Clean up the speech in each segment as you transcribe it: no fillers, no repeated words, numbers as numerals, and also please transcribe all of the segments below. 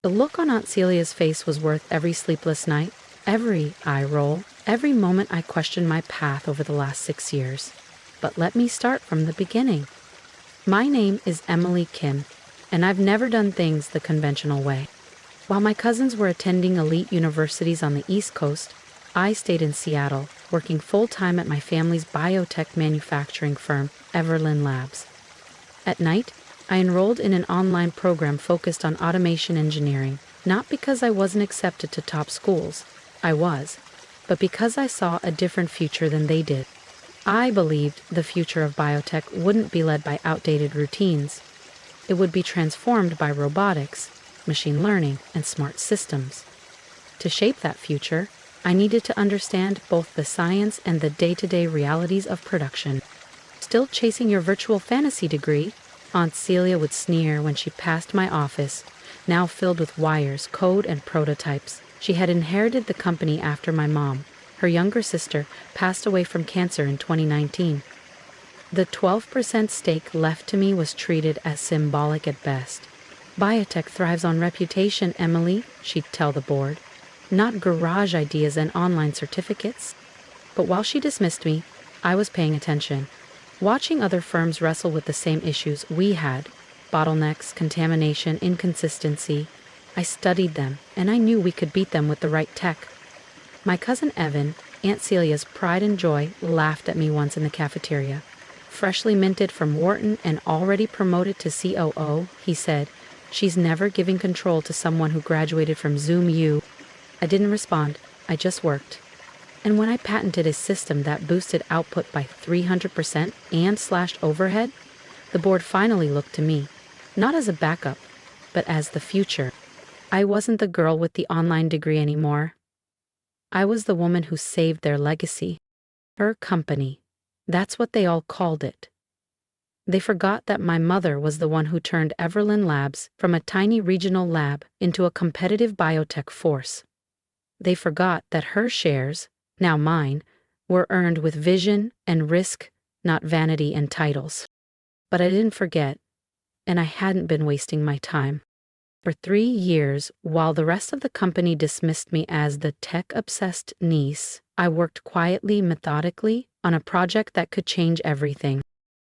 The look on Aunt Celia's face was worth every sleepless night, every eye roll, every moment I questioned my path over the last 6 years. But let me start from the beginning. My name is Emily Kim, and I've never done things the conventional way. While my cousins were attending elite universities on the East Coast, I stayed in Seattle, working full-time at my family's biotech manufacturing firm, Everlyn Labs. At night, I enrolled in an online program focused on automation engineering, not because I wasn't accepted to top schools. I was, but because I saw a different future than they did. I believed the future of biotech wouldn't be led by outdated routines. It would be transformed by robotics, machine learning, and smart systems. To shape that future, I needed to understand both the science and the day-to-day realities of production. Still chasing your virtual fantasy degree? Aunt Celia would sneer when she passed my office, now filled with wires, code, and prototypes. She had inherited the company after my mom. Her younger sister passed away from cancer in 2019. The 12% stake left to me was treated as symbolic at best. Biotech thrives on reputation, Emily, she'd tell the board, not garage ideas and online certificates. But while she dismissed me, I was paying attention, watching other firms wrestle with the same issues we had: bottlenecks, contamination, inconsistency. I studied them, and I knew we could beat them with the right tech. My cousin Evan, Aunt Celia's pride and joy, laughed at me once in the cafeteria. Freshly minted from Wharton and already promoted to COO, he said, "She's never giving control to someone who graduated from Zoom U." I didn't respond, I just worked. And when I patented a system that boosted output by 300% and slashed overhead, the board finally looked to me, not as a backup, but as the future. I wasn't the girl with the online degree anymore. I was the woman who saved their legacy. Her company. That's what they all called it. They forgot that my mother was the one who turned Everlyn Labs from a tiny regional lab into a competitive biotech force. They forgot that her shares, now mine, were earned with vision and risk, not vanity and titles. But I didn't forget, and I hadn't been wasting my time. For 3 years, while the rest of the company dismissed me as the tech-obsessed niece, I worked quietly, methodically, on a project that could change everything.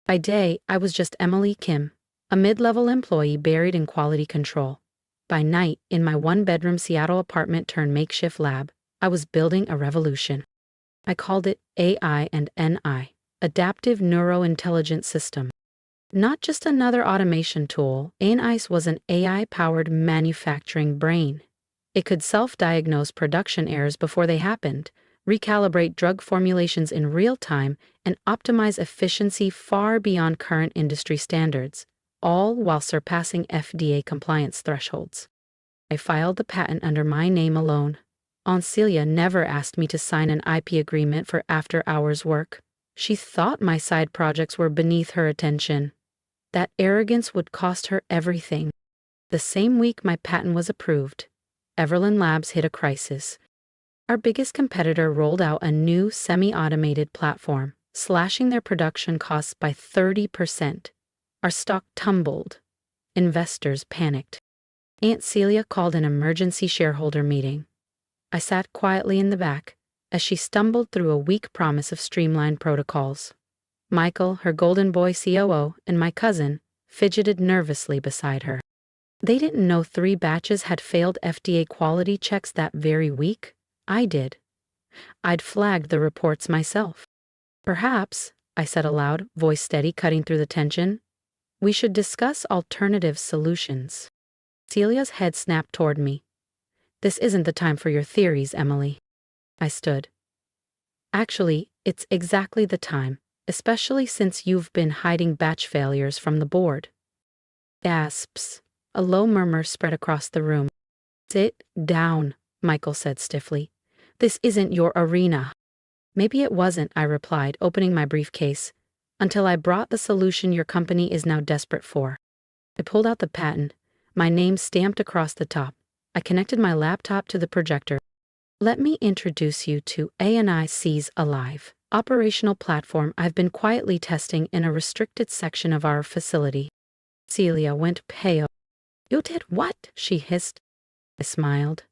By day, I was just Emily Kim, a mid-level employee buried in quality control. By night, in my one-bedroom Seattle apartment turned makeshift lab, I was building a revolution. I called it AI and NI, Adaptive Neurointelligence System. Not just another automation tool, ANICE was an AI-powered manufacturing brain. It could self-diagnose production errors before they happened, recalibrate drug formulations in real time, and optimize efficiency far beyond current industry standards, all while surpassing FDA compliance thresholds. I filed the patent under my name alone. Aunt Celia never asked me to sign an IP agreement for after-hours work. She thought my side projects were beneath her attention. That arrogance would cost her everything. The same week my patent was approved, Everlyn Labs hit a crisis. Our biggest competitor rolled out a new semi-automated platform, slashing their production costs by 30%. Our stock tumbled. Investors panicked. Aunt Celia called an emergency shareholder meeting. I sat quietly in the back as she stumbled through a weak promise of streamlined protocols. Michael, her golden boy COO, and my cousin fidgeted nervously beside her. They didn't know 3 batches had failed FDA quality checks that very week. I did. I'd flagged the reports myself. "Perhaps," I said aloud, voice steady, cutting through the tension, "we should discuss alternative solutions." Celia's head snapped toward me. "This isn't the time for your theories, Emily." I stood. "Actually, it's exactly the time, especially since you've been hiding batch failures from the board." Gasps. A low murmur spread across the room. "Sit down," Michael said stiffly. "This isn't your arena." "Maybe it wasn't," I replied, opening my briefcase, "until I brought the solution your company is now desperate for." I pulled out the patent, my name stamped across the top. I connected my laptop to the projector. "Let me introduce you to ANIC's Alive, operational platform I've been quietly testing in a restricted section of our facility." Celia went pale. "You did what?" she hissed. I smiled.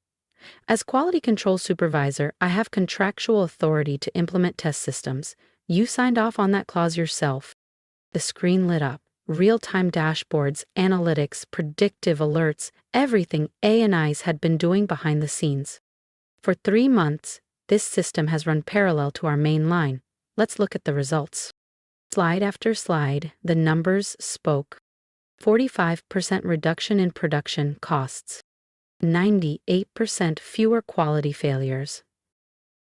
As quality control supervisor, I have contractual authority to implement test systems. You signed off on that clause yourself. The screen lit up. Real-time dashboards, analytics, predictive alerts, everything A&Is had been doing behind the scenes. For 3 months, this system has run parallel to our main line. Let's look at the results. Slide after slide, the numbers spoke. 45% reduction in production costs. 98% fewer quality failures.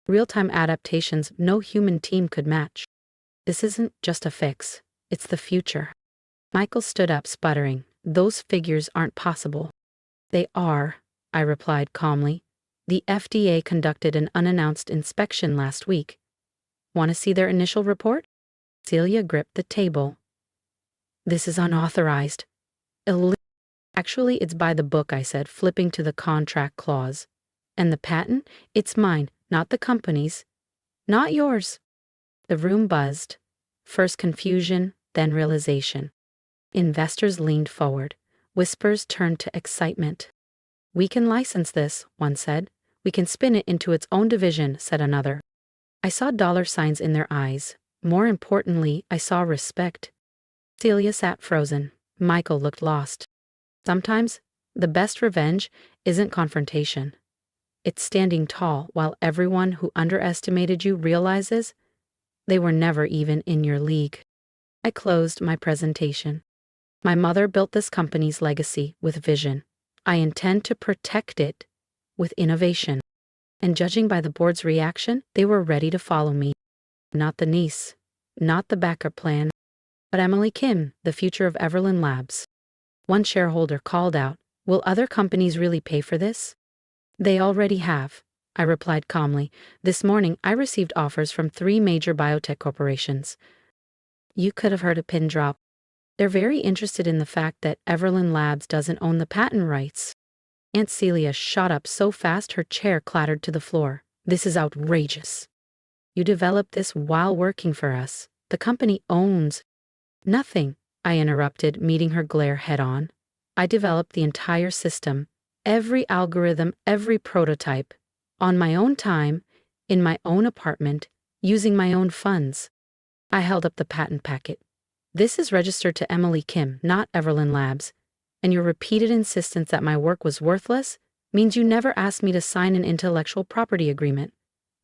Real-time adaptations no human team could match. This isn't just a fix, it's the future. Michael stood up, sputtering. Those figures aren't possible. They are, I replied calmly. The FDA conducted an unannounced inspection last week. Want to see their initial report? Celia gripped the table. This is unauthorized. Actually, it's by the book, I said, flipping to the contract clause. And the patent? It's mine, not the company's. Not yours. The room buzzed. First confusion, then realization. Investors leaned forward. Whispers turned to excitement. We can license this, one said. We can spin it into its own division, said another. I saw dollar signs in their eyes. More importantly, I saw respect. Celia sat frozen. Michael looked lost. Sometimes, the best revenge isn't confrontation. It's standing tall while everyone who underestimated you realizes they were never even in your league. I closed my presentation. My mother built this company's legacy with vision. I intend to protect it with innovation. And judging by the board's reaction, they were ready to follow me. Not the niece, not the backup plan, but Emily Kim, the future of Everlyn Labs. One shareholder called out, "Will other companies really pay for this?" They already have, I replied calmly. This morning I received offers from 3 major biotech corporations. You could have heard a pin drop. They're very interested in the fact that Everlyn Labs doesn't own the patent rights. Aunt Celia shot up so fast her chair clattered to the floor. This is outrageous. You developed this while working for us. The company owns nothing, I interrupted, meeting her glare head-on. I developed the entire system, every algorithm, every prototype, on my own time, in my own apartment, using my own funds. I held up the patent packet. This is registered to Emily Kim, not Everlyn Labs, and your repeated insistence that my work was worthless means you never asked me to sign an intellectual property agreement.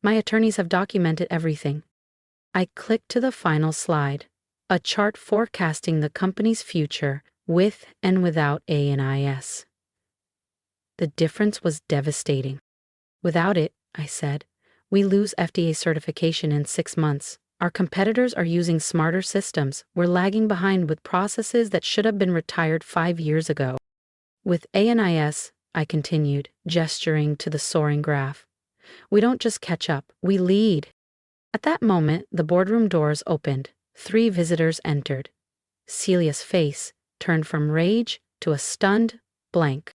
My attorneys have documented everything. I clicked to the final slide, a chart forecasting the company's future with and without A&IS. The difference was devastating. Without it, I said, we lose FDA certification in 6 months. Our competitors are using smarter systems. We're lagging behind with processes that should have been retired 5 years ago. With A&IS, I continued, gesturing to the soaring graph. We don't just catch up, we lead. At that moment, the boardroom doors opened. 3 visitors entered. Celia's face turned from rage to a stunned blank.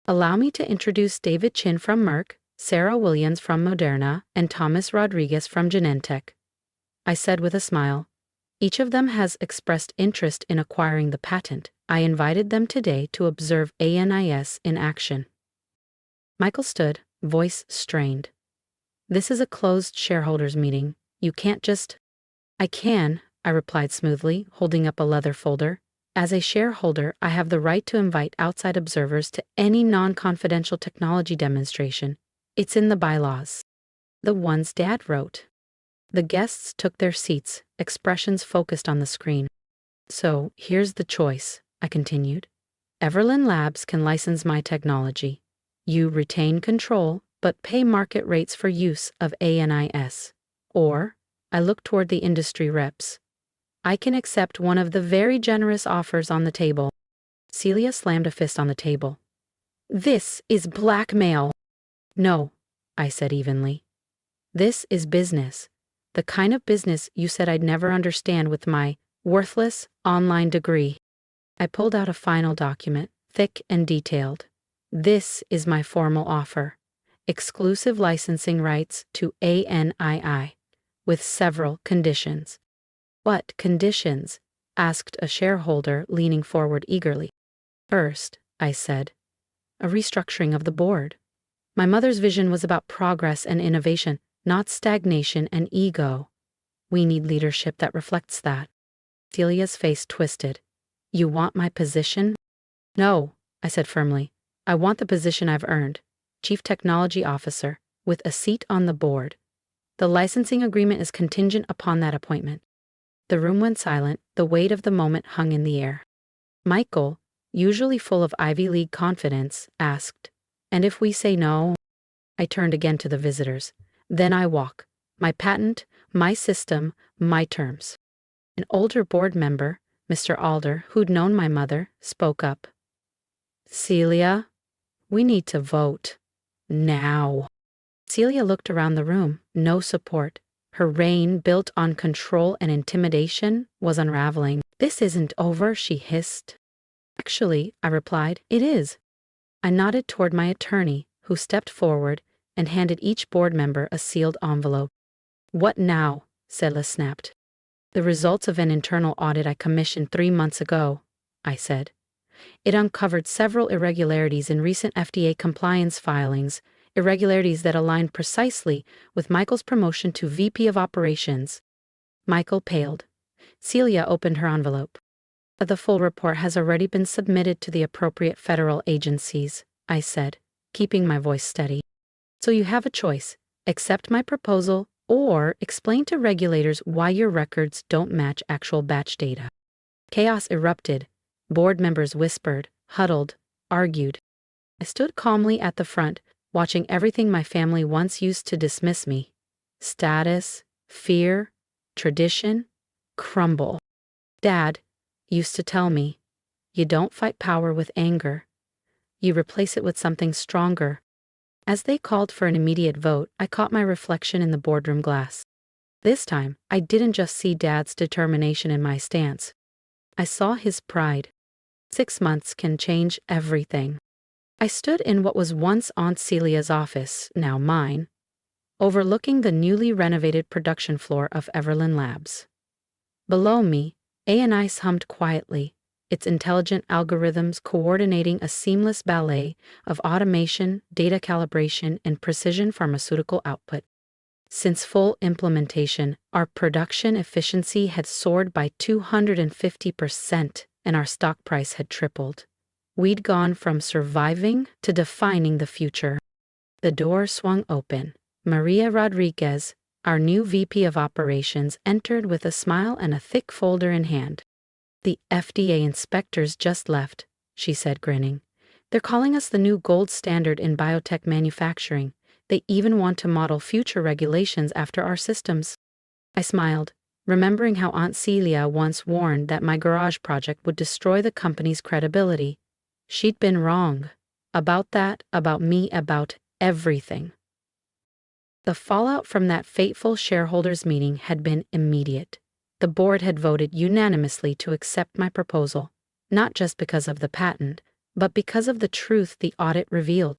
Allow me to introduce David Chin from Merck, Sarah Williams from Moderna, and Thomas Rodriguez from Genentech. I said with a smile. Each of them has expressed interest in acquiring the patent. I invited them today to observe A&IS in action. Michael stood, voice strained. This is a closed shareholders meeting. You can't just... I can, I replied smoothly, holding up a leather folder. As a shareholder, I have the right to invite outside observers to any non-confidential technology demonstration. It's in the bylaws. The ones Dad wrote. The guests took their seats, expressions focused on the screen. So, here's the choice, I continued. Everlyn Labs can license my technology. You retain control, but pay market rates for use of A&IS. Or, I look toward the industry reps. I can accept one of the very generous offers on the table. Celia slammed a fist on the table. This is blackmail. No, I said evenly. This is business. The kind of business you said I'd never understand with my worthless online degree. I pulled out a final document, thick and detailed. This is my formal offer. Exclusive licensing rights to ANII, with several conditions. What conditions? Asked a shareholder, leaning forward eagerly. First, I said, a restructuring of the board. My mother's vision was about progress and innovation, not stagnation and ego. We need leadership that reflects that. Celia's face twisted. You want my position? No, I said firmly. I want the position I've earned, Chief Technology Officer, with a seat on the board. The licensing agreement is contingent upon that appointment. The room went silent, the weight of the moment hung in the air. Michael, usually full of Ivy League confidence, asked, "And if we say no?" I turned again to the visitors. "Then I walk. My patent, my system, my terms." An older board member, Mr. Alder, who'd known my mother, spoke up. "Celia, we need to vote. Now." Celia looked around the room, no support. Her reign, built on control and intimidation, was unraveling. "This isn't over," she hissed. "Actually," I replied, "it is." I nodded toward my attorney, who stepped forward and handed each board member a sealed envelope. "What now?" Celia snapped. "The results of an internal audit I commissioned 3 months ago," I said. It uncovered several irregularities in recent FDA compliance filings, irregularities that aligned precisely with Michael's promotion to VP of Operations. Michael paled. Celia opened her envelope. "The full report has already been submitted to the appropriate federal agencies," I said, keeping my voice steady. "So you have a choice. Accept my proposal or explain to regulators why your records don't match actual batch data." Chaos erupted. Board members whispered, huddled, argued. I stood calmly at the front, watching everything my family once used to dismiss me. Status, fear, tradition, crumble. Dad used to tell me, "You don't fight power with anger. You replace it with something stronger." As they called for an immediate vote, I caught my reflection in the boardroom glass. This time, I didn't just see Dad's determination in my stance. I saw his pride. 6 months can change everything. I stood in what was once Aunt Celia's office, now mine, overlooking the newly renovated production floor of Everlyn Labs. Below me, A&I hummed quietly, its intelligent algorithms coordinating a seamless ballet of automation, data calibration, and precision pharmaceutical output. Since full implementation, our production efficiency had soared by 250%, and our stock price had tripled. We'd gone from surviving to defining the future. The door swung open. Maria Rodriguez, our new VP of Operations, entered with a smile and a thick folder in hand. "The FDA inspectors just left," she said, grinning. "They're calling us the new gold standard in biotech manufacturing. They even want to model future regulations after our systems." I smiled, remembering how Aunt Celia once warned that my garage project would destroy the company's credibility. She'd been wrong. About that, about me, about everything. The fallout from that fateful shareholders' meeting had been immediate. The board had voted unanimously to accept my proposal, not just because of the patent, but because of the truth the audit revealed.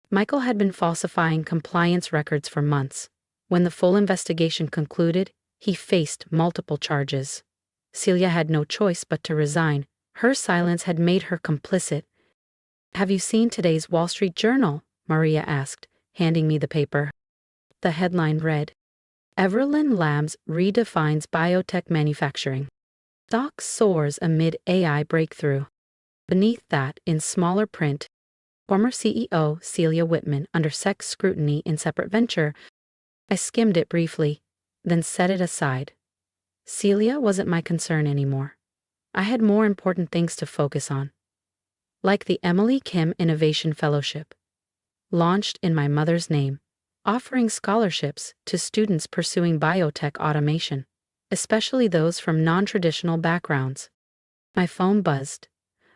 Michael had been falsifying compliance records for months. When the full investigation concluded, he faced multiple charges. Celia had no choice but to resign. Her silence had made her complicit. "Have you seen today's Wall Street Journal?" Maria asked, handing me the paper. The headline read, "Everlyn Labs redefines biotech manufacturing. Stock soars amid AI breakthrough." Beneath that, in smaller print, "Former CEO Celia Whitman under sex scrutiny in separate venture." I skimmed it briefly, then set it aside. Celia wasn't my concern anymore. I had more important things to focus on. Like the Emily Kim Innovation Fellowship, launched in my mother's name, offering scholarships to students pursuing biotech automation, especially those from non-traditional backgrounds. My phone buzzed.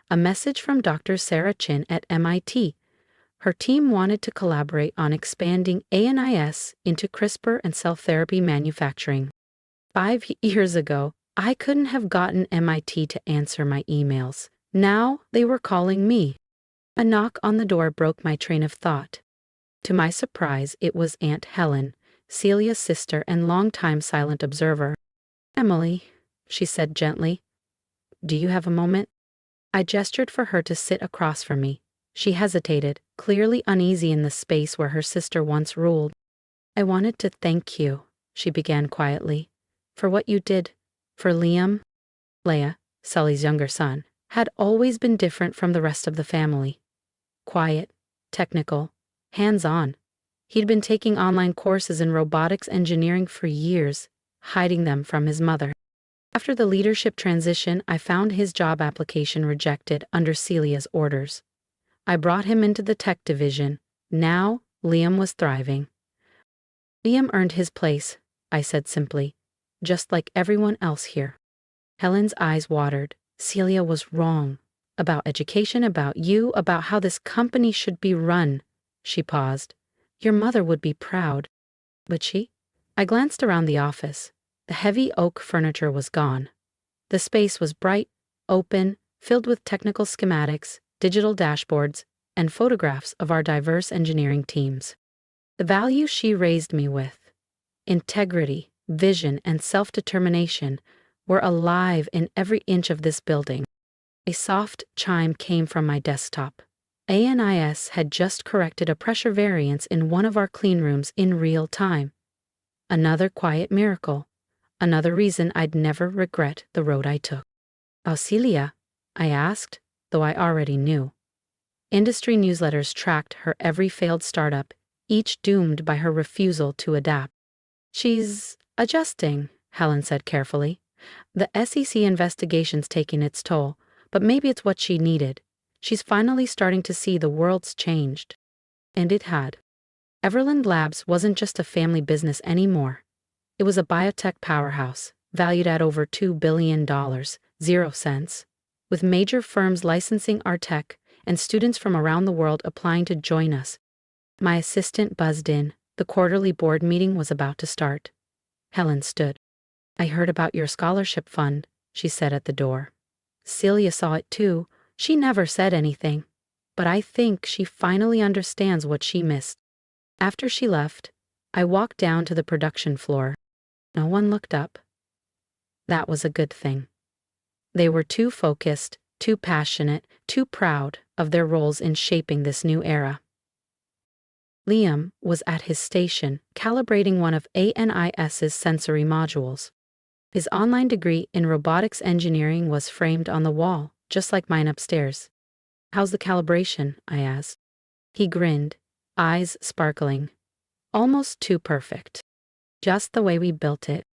A message from Dr. Sarah Chin at MIT. Her team wanted to collaborate on expanding ANIS into CRISPR and cell therapy manufacturing. 5 years ago, I couldn't have gotten MIT to answer my emails. Now they were calling me. A knock on the door broke my train of thought. To my surprise, it was Aunt Helen, Celia's sister and longtime silent observer. "Emily," she said gently, "do you have a moment?" I gestured for her to sit across from me. She hesitated, clearly uneasy in the space where her sister once ruled. "I wanted to thank you," she began quietly, "for what you did for Liam." Leia, Sully's younger son, had always been different from the rest of the family. Quiet, technical, hands-on. He'd been taking online courses in robotics engineering for years, hiding them from his mother. After the leadership transition, I found his job application rejected under Celia's orders. I brought him into the tech division. Now, Liam was thriving. "Liam earned his place," I said simply, "just like everyone else here." Helen's eyes watered. Celia was wrong. About education, about you, about how this company should be run. She paused. "Your mother would be proud." Would she? I glanced around the office. The heavy oak furniture was gone. The space was bright, open, filled with technical schematics, digital dashboards, and photographs of our diverse engineering teams. The values she raised me with, integrity, vision, and self-determination, were alive in every inch of this building. A soft chime came from my desktop. ANIS had just corrected a pressure variance in one of our clean rooms in real time. Another quiet miracle. Another reason I'd never regret the road I took. "Oh, Celia?" I asked, though I already knew. Industry newsletters tracked her every failed startup, each doomed by her refusal to adapt. "She's adjusting," Helen said carefully. "The SEC investigation's taking its toll, but maybe it's what she needed. She's finally starting to see the world's changed." And it had. Everland Labs wasn't just a family business anymore. It was a biotech powerhouse, valued at over $2 billion, 0 cents, with major firms licensing our tech and students from around the world applying to join us. My assistant buzzed in. The quarterly board meeting was about to start. Helen stood. "I heard about your scholarship fund," she said at the door. Celia saw it too. She never said anything, but I think she finally understands what she missed. After she left, I walked down to the production floor. No one looked up. That was a good thing. They were too focused, too passionate, too proud of their roles in shaping this new era. Liam was at his station, calibrating one of ANIS's sensory modules. His online degree in robotics engineering was framed on the wall, just like mine upstairs. "How's the calibration?" I asked. He grinned, eyes sparkling. "Almost too perfect. Just the way we built it."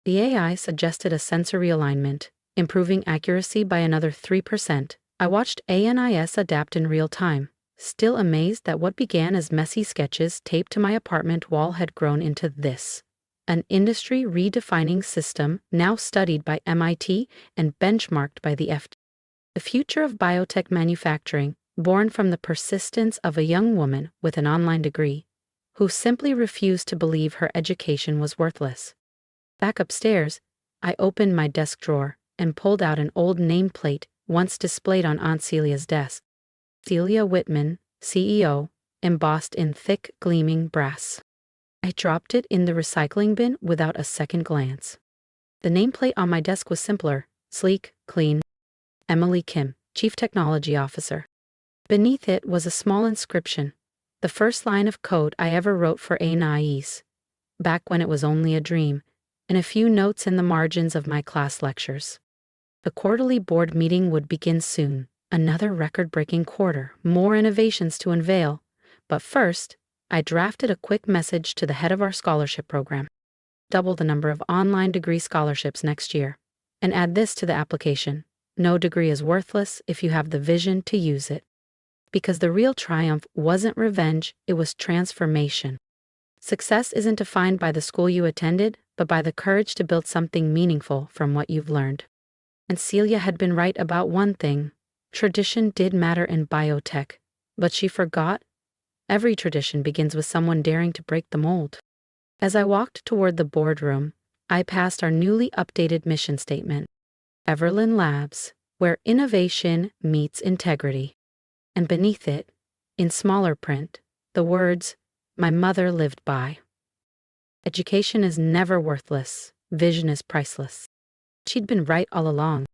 The AI suggested a sensor realignment, improving accuracy by another 3%. I watched ANIS adapt in real time, still amazed that what began as messy sketches taped to my apartment wall had grown into this. An industry-redefining system now studied by MIT and benchmarked by the FDA. The future of biotech manufacturing, born from the persistence of a young woman with an online degree, who simply refused to believe her education was worthless. Back upstairs, I opened my desk drawer and pulled out an old nameplate once displayed on Aunt Celia's desk. Celia Whitman, CEO, embossed in thick, gleaming brass. I dropped it in the recycling bin without a second glance. The nameplate on my desk was simpler, sleek, clean. Emily Kim, Chief Technology Officer. Beneath it was a small inscription, the first line of code I ever wrote for ANIS, back when it was only a dream, and a few notes in the margins of my class lectures. The quarterly board meeting would begin soon. Another record-breaking quarter, more innovations to unveil. But first, I drafted a quick message to the head of our scholarship program. Double the number of online degree scholarships next year. And add this to the application. No degree is worthless if you have the vision to use it. Because the real triumph wasn't revenge, it was transformation. Success isn't defined by the school you attended, but by the courage to build something meaningful from what you've learned. And Celia had been right about one thing. Tradition did matter in biotech, but she forgot. Every tradition begins with someone daring to break the mold. As I walked toward the boardroom, I passed our newly updated mission statement. Everland Labs, where innovation meets integrity. And beneath it, in smaller print, the words, "My mother lived by." Education is never worthless. Vision is priceless. She'd been right all along.